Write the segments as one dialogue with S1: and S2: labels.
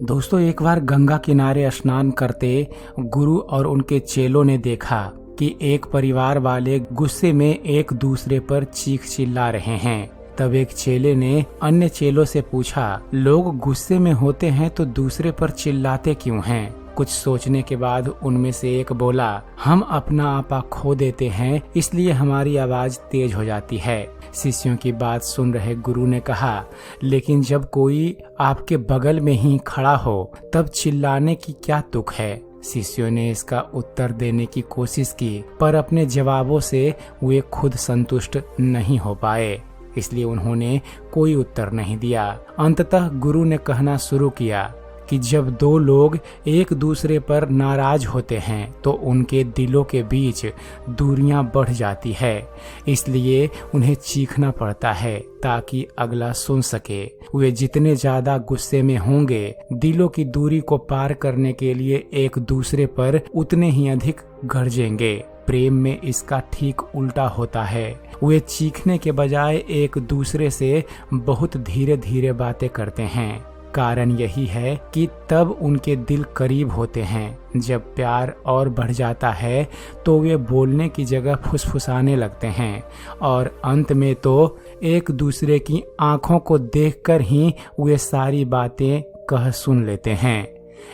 S1: दोस्तों, एक बार गंगा किनारे स्नान करते गुरु और उनके चेलों ने देखा कि एक परिवार वाले गुस्से में एक दूसरे पर चीख चिल्ला रहे हैं। तब एक चेले ने अन्य चेलों से पूछा, लोग गुस्से में होते हैं तो दूसरे पर चिल्लाते क्यों हैं? कुछ सोचने के बाद उनमें से एक बोला, हम अपना आपा खो देते हैं, इसलिए हमारी आवाज तेज हो जाती है। शिष्यों की बात सुन रहे गुरु ने कहा, लेकिन जब कोई आपके बगल में ही खड़ा हो तब चिल्लाने की क्या तुक है? शिष्यों ने इसका उत्तर देने की कोशिश की, पर अपने जवाबों से वे खुद संतुष्ट नहीं हो पाए, इसलिए उन्होंने कोई उत्तर नहीं दिया। अंततः गुरु ने कहना शुरू किया कि जब दो लोग एक दूसरे पर नाराज होते हैं तो उनके दिलों के बीच दूरियां बढ़ जाती है, इसलिए उन्हें चीखना पड़ता है ताकि अगला सुन सके। वे जितने ज्यादा गुस्से में होंगे, दिलों की दूरी को पार करने के लिए एक दूसरे पर उतने ही अधिक गरजेंगे। प्रेम में इसका ठीक उल्टा होता है। वे चीखने के बजाय एक दूसरे से बहुत धीरे धीरे बातें करते हैं। कारण यही है कि तब उनके दिल करीब होते हैं। जब प्यार और बढ़ जाता है तो वे बोलने की जगह फुसफुसाने लगते हैं और अंत में तो एक दूसरे की आंखों को देखकर ही वे सारी बातें कह सुन लेते हैं।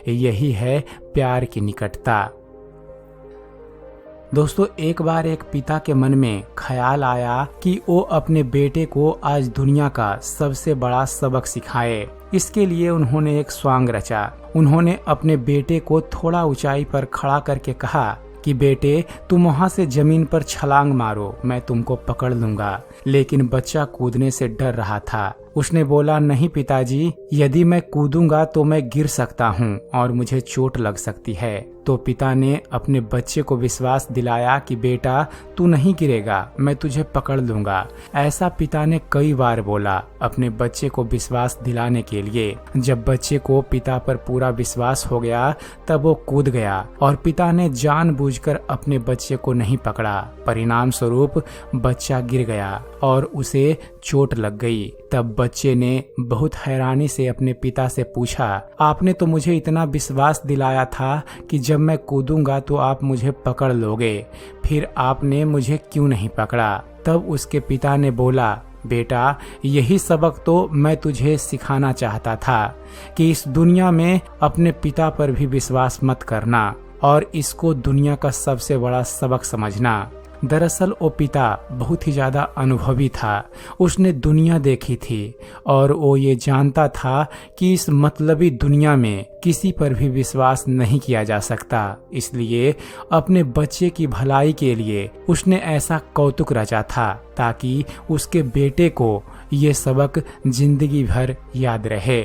S1: यही है प्यार की निकटता। दोस्तों, एक बार एक पिता के मन में ख्याल आया कि वो अपने बेटे को आज दुनिया का सबसे बड़ा सबक सिखाए। इसके लिए उन्होंने एक स्वांग रचा। उन्होंने अपने बेटे को थोड़ा ऊंचाई पर खड़ा करके कहा कि बेटे, तुम वहां से जमीन पर छलांग मारो, मैं तुमको पकड़ लूंगा। लेकिन बच्चा कूदने से डर रहा था। उसने बोला, नहीं पिताजी, यदि मैं कूदूंगा तो मैं गिर सकता हूँ और मुझे चोट लग सकती है। तो पिता ने अपने बच्चे को विश्वास दिलाया कि बेटा, तू नहीं गिरेगा, मैं तुझे पकड़ लूंगा। ऐसा पिता ने कई बार बोला अपने बच्चे को विश्वास दिलाने के लिए। जब बच्चे को पिता पर पूरा विश्वास हो गया तब वो कूद गया और पिता ने जानबूझकर अपने बच्चे को नहीं पकड़ा। परिणाम स्वरूप बच्चा गिर गया और उसे चोट लग गई। तब बच्चे ने बहुत हैरानी से अपने पिता से पूछा, आपने तो मुझे इतना विश्वास दिलाया था कि जब मैं कूदूंगा तो आप मुझे पकड़ लोगे, फिर आपने मुझे क्यों नहीं पकड़ा? तब उसके पिता ने बोला, बेटा, यही सबक तो मैं तुझे सिखाना चाहता था कि इस दुनिया में अपने पिता पर भी विश्वास मत करना और इसको दुनिया का सबसे बड़ा सबक समझना। दरअसल वो पिता बहुत ही ज्यादा अनुभवी था। उसने दुनिया देखी थी और वो ये जानता था कि इस मतलबी दुनिया में किसी पर भी विश्वास नहीं किया जा सकता। इसलिए अपने बच्चे की भलाई के लिए उसने ऐसा कौतुक रचा था ताकि उसके बेटे को ये सबक जिंदगी भर याद रहे।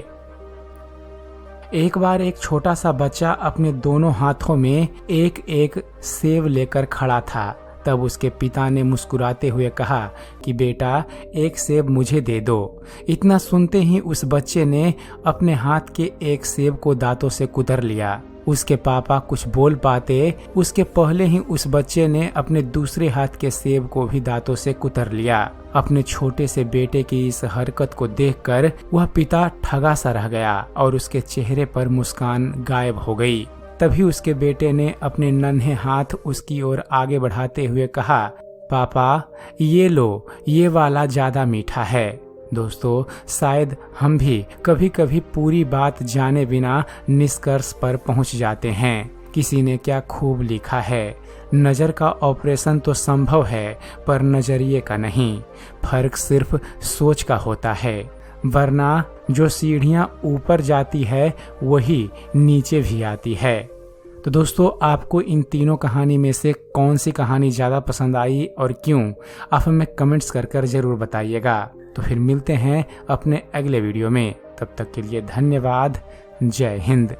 S1: एक बार एक छोटा सा बच्चा अपने दोनों हाथों में एक एक सेब लेकर खड़ा था। तब उसके पिता ने मुस्कुराते हुए कहा कि बेटा, एक सेब मुझे दे दो। इतना सुनते ही उस बच्चे ने अपने हाथ के एक सेब को दांतों से कुतर लिया। उसके पापा कुछ बोल पाते उसके पहले ही उस बच्चे ने अपने दूसरे हाथ के सेब को भी दांतों से कुतर लिया। अपने छोटे से बेटे की इस हरकत को देखकर वह पिता ठगा सा रह गया और उसके चेहरे पर मुस्कान गायब हो गई। तभी उसके बेटे ने अपने नन्हे हाथ उसकी ओर आगे बढ़ाते हुए कहा, पापा, ये लो, ये वाला ज्यादा मीठा है। दोस्तों, शायद हम भी कभी कभी पूरी बात जाने बिना निष्कर्ष पर पहुंच जाते हैं। किसी ने क्या खूब लिखा है, नजर का ऑपरेशन तो संभव है पर नजरिए का नहीं। फर्क सिर्फ सोच का होता है, वरना जो सीढ़ियां ऊपर जाती है वही नीचे भी आती है। तो दोस्तों, आपको इन तीनों कहानी में से कौन सी कहानी ज्यादा पसंद आई और क्यों, आप हमें कमेंट्स कर जरूर बताइएगा। तो फिर मिलते हैं अपने अगले वीडियो में। तब तक के लिए धन्यवाद। जय हिंद।